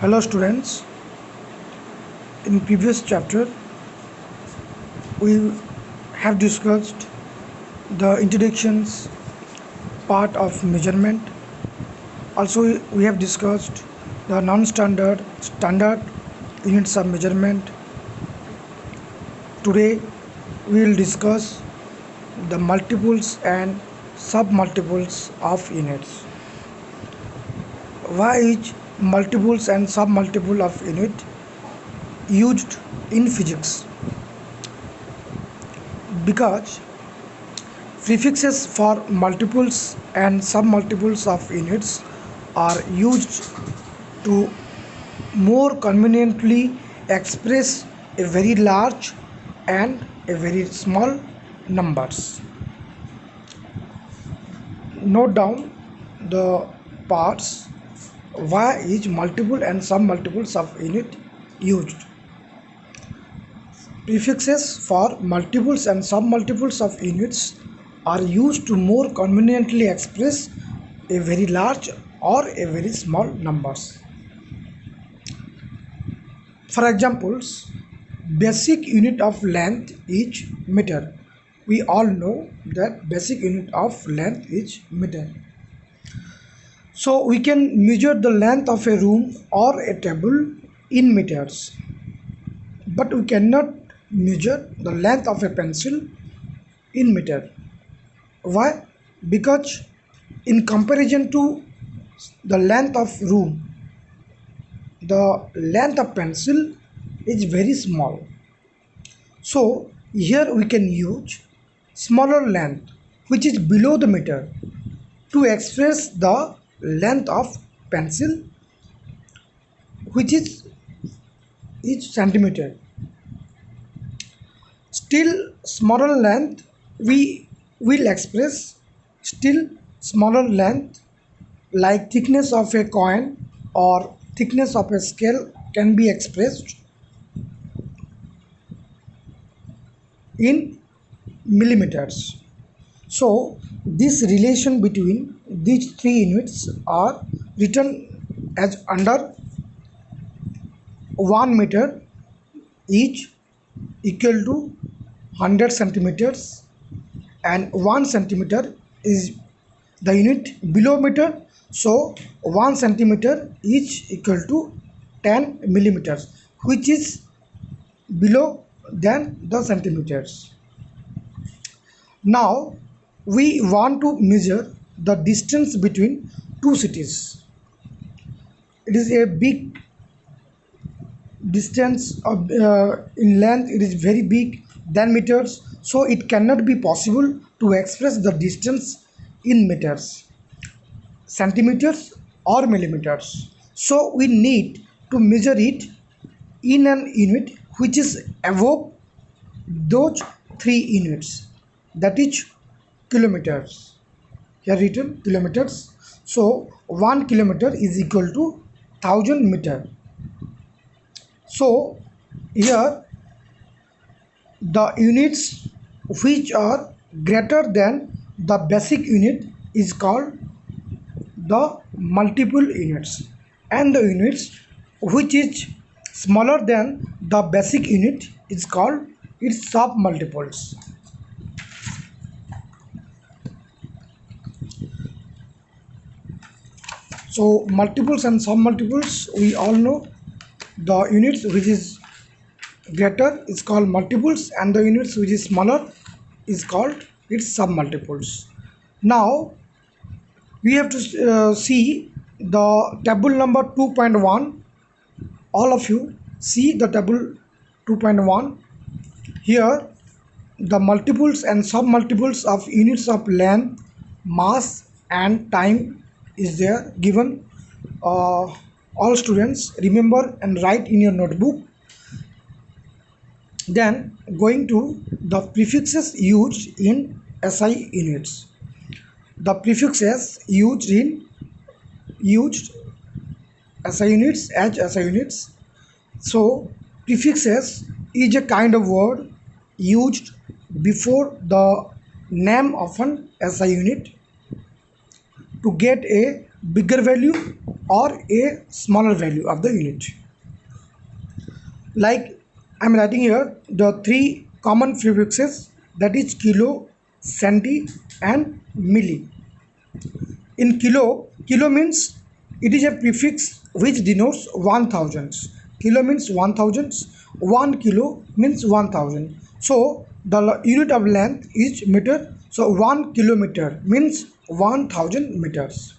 Hello students, in previous chapter we have discussed the introductions part of measurement. Also we have discussed the non-standard, standard units of measurement. Today we will discuss the multiples and sub-multiples of units. Why is multiples and sub-multiple of unit used in physics? Because prefixes for multiples and sub-multiples of units are used to more conveniently express a very large and a very small numbers. Note down the parts. Why is multiple and sub-multiples of unit used? Prefixes for multiples and sub-multiples of units are used to more conveniently express a very large or a very small numbers. For examples, basic unit of length is meter. We all know that basic unit of length is meter. So we can measure the length of a room or a table in meters, but we cannot measure the length of a pencil in meter. Why? Because in comparison to the length of room, the length of pencil is very small. So here we can use smaller length, which is below the meter, to express the length of pencil, which is each centimeter. Still smaller length we will express still smaller length, like thickness of a coin or thickness of a scale, can be expressed in millimeters. So this relation between these three units are written as under 1 meter each equal to 100 centimeters, and 1 centimeter is the unit below meter, so 1 centimeter each equal to 10 millimeters, which is below than the centimeters. Now we want to measure the distance between two cities. It is a big distance of, in length, it is very big than meters, so it cannot be possible to express the distance in meters, centimeters or millimeters. So we need to measure it in an unit which is above those three units, that is kilometers. Here written kilometers. So 1 kilometer is equal to 1000 meter. So here the units which are greater than the basic unit is called the multiple units, and the units which is smaller than the basic unit is called its sub multiples. So multiples and sub multiples, we all know the units which is greater is called multiples, and the units which is smaller is called its sub multiples. Now we have to see the table number 2.1. All of you see the table 2.1. Here the multiples and sub multiples of units of length, mass and time is there given. All students remember and write in your notebook. Then going to the prefixes used in SI units. The prefixes used SI units as SI units. So prefixes is a kind of word used before the name of an SI unit to get a bigger value or a smaller value of the unit. Like I'm writing here the three common prefixes, that is kilo, centi and milli. In kilo, kilo means it is a prefix which denotes 1000. Kilo means 1000. 1 kilo means 1000. So the unit of length is meter. So 1 kilometer means 1000 meters.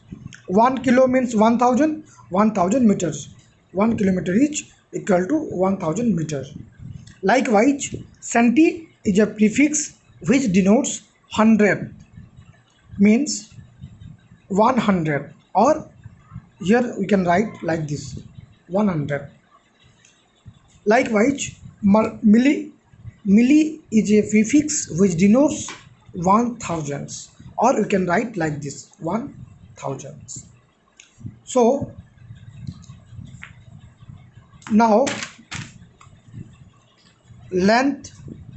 1 kilo means 1000. 1000 meters. 1 kilometer is equal to 1000 meters. Likewise, centi is a prefix which denotes 100, means 100, or here we can write like this 100. Likewise, milli is a prefix which denotes 1000, or you can write like this 1000. So now length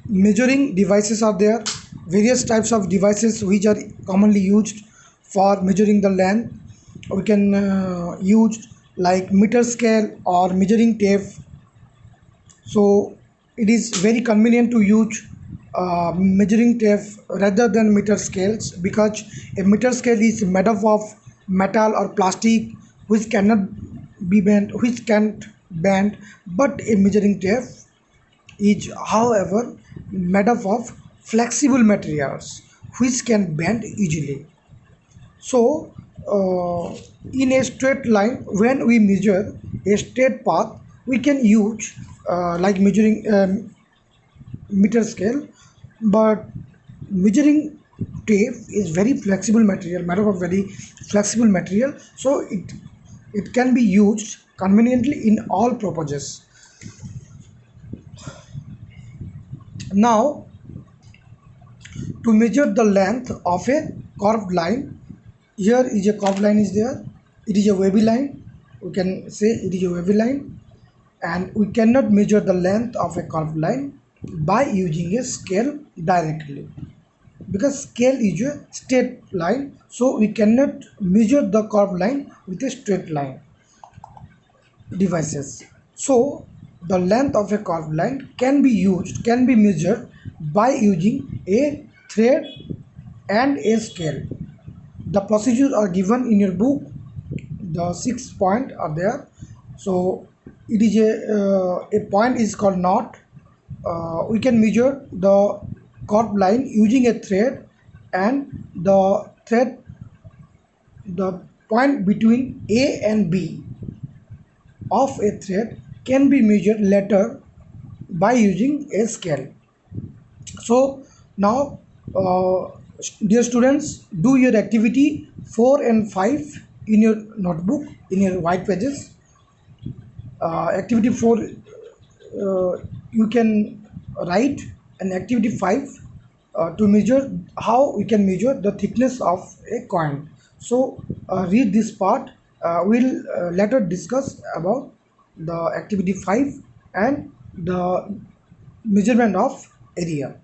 measuring devices are there. Various types of devices which are commonly used for measuring the length. We can use like meter scale or measuring tape. So it is very convenient to use measuring tape rather than meter scales, because a meter scale is made up of metal or plastic which cannot be bent, which can't bend, but a measuring tape is however made up of flexible materials which can bend easily. So in a straight line, when we measure a straight path, we can use like measuring meter scale, but measuring tape is very flexible material, made up of very flexible material, so it can be used conveniently in all purposes. Now, to measure the length of a curved line, here is a curved line is there, it is a wavy line, we can say it is a wavy line, and we cannot measure the length of a curved line by using a scale directly, because scale is a straight line, so we cannot measure the curved line with a straight line devices. So the length of a curved line can be measured by using a thread and a scale. The procedures are given in your book, the 6 point are there. So it is a point is called knot. We can measure the curved line using a thread, and the point between A and B of a thread can be measured later by using a scale. So now dear students, do your activity 4 and 5 in your notebook, in your white pages. Activity 4, you can write, an activity 5 to measure how we can measure the thickness of a coin. So read this part. We'll later discuss about the activity 5 and the measurement of area.